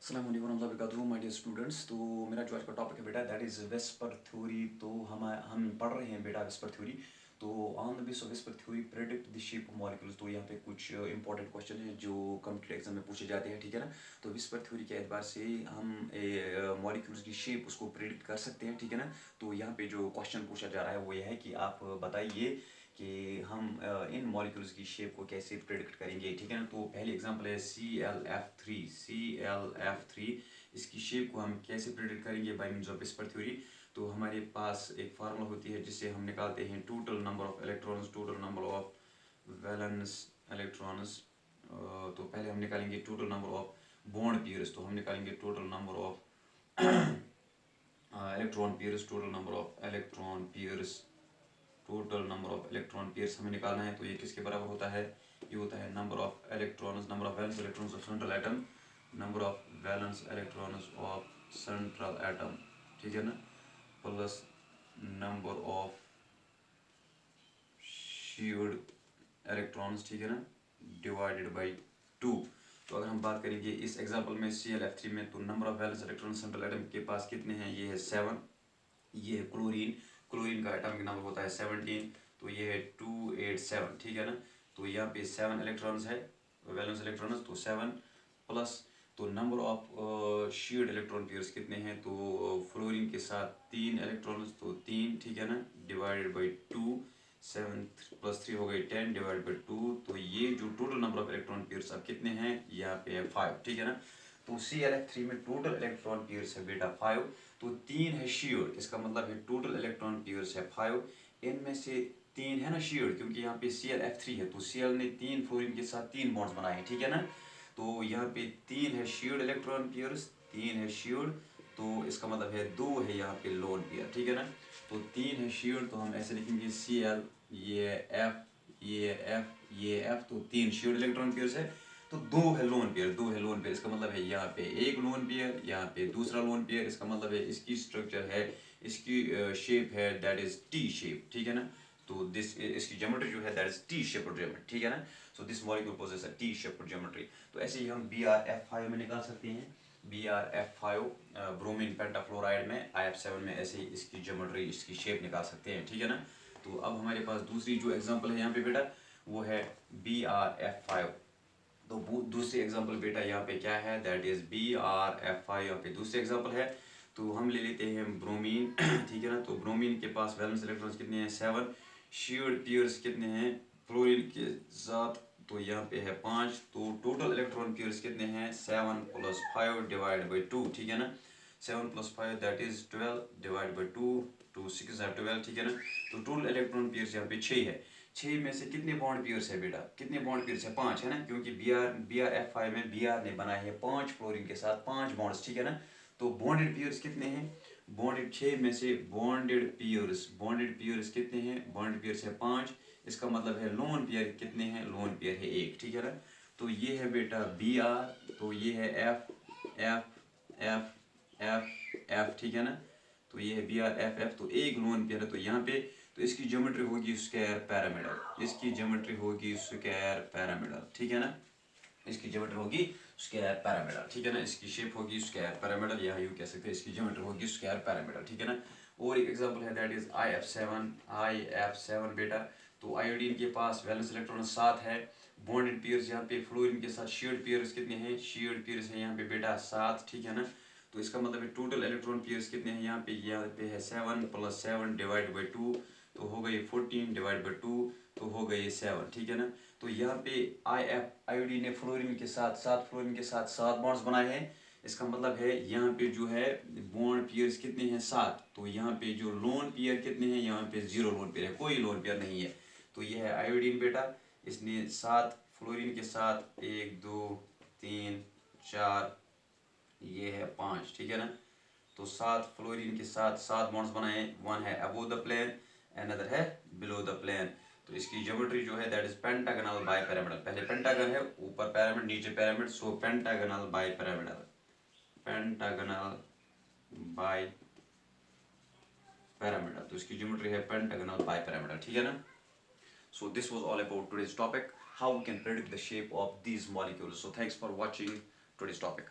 अस्सलाम वालेकुम वरहमतुल्लाहि वबरकातुहू माय डियर स्टूडेंट्स। तो मेरा जो आज का टॉपिक है बेटा दैट इज़ वेस्पर थ्योरी। तो हम पढ़ रहे हैं बेटा वेस्पर थ्योरी। तो on the base of VSEPR theory predict the shape of molecules. तो यहाँ पे कुछ इंपॉर्टेंट क्वेश्चन है जो कॉम्पिटिटिव एग्जाम में पूछे जाते हैं, ठीक है ना। तो वेस्पर थ्योरी के एतबार से हम मॉलिक्यूल्स की शेप उसको प्रेडिक्ट कर सकते हैं, ठीक है ना। तो यहाँ पे जो क्वेश्चन पूछा जा रहा है वो यह है कि आप बताइए कि हम इन मॉलिक्यूल्स की शेप को कैसे प्रेडिक्ट करेंगे, ठीक है ना। तो पहली एग्जांपल है ClF3। इसकी शेप को हम कैसे प्रेडिक्ट करेंगे by means of VSEPR theory. तो हमारे पास एक फार्मूला होती है जिससे हम निकालते हैं total number of electrons, total number of valence electrons. तो पहले हम निकालेंगे total number of bond pairs. तो हम निकालेंगे total number of electron pairs, total number of electron pairs, total number of electron pairs हमें निकालना है। तो ये किसके बराबर होता है? ये होता है number of electrons, number of valence electrons of central atom, number of valence electrons of central atom, ठीक है ना, plus number of shared electrons, ठीक है ना, डिवाइडेड बाई 2। तो अगर हम बात करेंगे इस एग्जांपल में ClF3 में, तो number of valence electron central atom के पास कितने हैं? ये है 7। ये है क्लोरीन, क्लोरीन का एटॉमिक नंबर होता है 17। तो ये है 287, ठीक है ना। तो यहाँ पे 7 इलेक्ट्रॉन्स है, वैलेंस इलेक्ट्रॉन्स, तो 7 प्लस, तो number of shared electron pairs कितने हैं? तो फ्लोरीन के साथ 3 इलेक्ट्रॉन्स, तो 3, ठीक है ना, डिवाइडेड बाई 2। 7 प्लस 3 हो गई 10 डिवाइड बाई 2। तो ये जो total number of electron pairs अब कितने हैं? यहाँ पे है 5, ठीक है ना। तो ClF3 में टोटल इलेक्ट्रॉन पेयर्स है बेटा 5। तो 3 है शेयर्ड, इसका मतलब है टोटल इलेक्ट्रॉन पेयर्स है 5। इनमें से 3 है ना शेयर्ड, क्योंकि यहाँ पे ClF3 है, तो Cl ने 3 फ्लोरीन के साथ 3 बॉन्ड्स बनाए हैं, ठीक है ना। तो यहाँ पे 3 है शेयर्ड इलेक्ट्रॉन पेयर्स, 3 है शेयर्ड, तो इसका मतलब है 2 है यहाँ पे लोन पेयर, ठीक है ना। तो 3 है शेयर्ड, तो हम ऐसे लिखेंगे Cl, ये F, ये F, ये F, तो 3 शेयर्ड इलेक्ट्रॉन पेयर्स है। तो 2 है लोन पेयर, 2 है लोन पेयर, इसका मतलब है यहाँ पे एक लोन पेयर, यहाँ पे दूसरा लोन पेयर। इसका मतलब है इसकी स्ट्रक्चर है, इसकी शेप है दैट इज टी शेप, ठीक है ना। तो दिस इसकी ज्योमेट्री जो है that is T shape geometry, ठीक है ना। So this molecule poses a T shape geometry. तो ऐसे ही हम BrF5 में निकाल सकते हैं। BrF5 ब्रोमीन पेंटाफ्लोराइड में, IF7 में ऐसे ही इसकी ज्योमेट्री, इसकी शेप निकाल सकते हैं, ठीक है ना। तो अब हमारे पास दूसरी जो एग्जांपल है यहाँ पे बेटा वो है BrF5। तो दूसरी एग्जांपल बेटा यहाँ पे क्या है? दैट इज BrF5, यहाँ पे दूसरी एग्जांपल है। तो हम ले लेते हैं ब्रोमीन ठीक है ना। तो ब्रोमीन के पास वैलेंस इलेक्ट्रॉन्स कितने हैं? 7। शेयर्ड पेयर्स कितने हैं फ्लोरीन के साथ? तो यहाँ पे है 5। तो टोटल इलेक्ट्रॉन पेयर्स कितने हैं? 7 प्लस 5 डिवाइड बाई 2, ठीक है ना। 7 plus 5 that is 12 divide by 2, 2 6 है 12, ठीक है ना। तो टोटल इलेक्ट्रॉन पेयर्स यहाँ पे 6 है। 6 में से कितने बॉन्ड पेयर्स है बेटा? कितने बॉन्ड पेयर्स है? 5 है ना, क्योंकि BrF5 में Br ने बनाए हैं 5 फ्लोरीन के साथ 5 बॉन्ड्स, ठीक है ना। तो बॉन्डेड पेयर्स कितने हैं? बॉन्डेड 6 में से बॉन्डेड पेयर्स कितने हैं? बॉन्डेड पेयर्स है 5। इसका मतलब है लोन पेयर कितने हैं? लोन पेयर है 1, ठीक है ना। तो ये है बेटा Br, तो ये है F, F, F, F, F, ठीक है ना। तो ये है BrFF, तो एक लोन पेयर है। तो यहाँ पे तो इसकी ज्योमेट्री होगी स्क्वायर पैरामिडल, इसकी ज्योमेट्री होगी स्क्वायर पैरामिडल, ठीक है ना। इसकी ज्योमेट्री होगी स्क्वायर पैरामिडल, ठीक है ना। इसकी शेप होगी स्क्वायर पैरामिडल, या यूं कह सकते हैं इसकी ज्योमेट्री होगी स्क्वायर पैरामिडल, ठीक है ना। और एक एग्जांपल है दैट इज IF7 बेटा। तो आयोडीन के पास वैलेंस इलेक्ट्रॉन 7 है। बॉन्डेड पेयर्स यहाँ पे फ्लोरीन के साथ शेयर्ड पेयर्स कितने हैं? शेयर्ड पेयर्स है यहाँ पे बेटा 7, ठीक है ना। तो इसका मतलब है टोटल इलेक्ट्रॉन पेयर्स कितने हैं? यहाँ पे है 7 प्लस 7 डिवाइड बाई 2, तो हो गई 14 डिवाइड बाई 2, तो हो गई 7, ठीक है ना। तो यहाँ पे आयोडीन ने फ्लोरीन के साथ 7 बॉन्ड्स बनाए हैं। इसका मतलब है यहाँ पे जो है बॉन्ड पेयर्स कितने हैं? 7। तो यहाँ पे जो लोन पेयर कितने हैं? यहाँ पे 0 लोन पेयर है, कोई लोन पेयर नहीं है। तो ये है आयोडीन बेटा, इसने 7 फ्लोरीन के साथ 1 2 3 4, ये है 5, ठीक है ना। तो 7 फ्लोरीन के साथ 7 बॉन्ड्स बनाए, वन है अबोव द प्लेन, अनदर है बिलो द प्लेन। तो इसकी ज्योमेट्री जो है that is pentagonal by pyramidal. पहले पेंटागन है, ऊपर पैरामिड, नीचे pyramid, so pentagonal by pyramidal, pentagonal by pyramidal. तो इसकी ज्योमेट्री है पेंटागनल बाई पैरामिडल, ठीक है ना। So this was all about today's topic, how we can predict the shape of these molecules. So thanks for watching today's topic.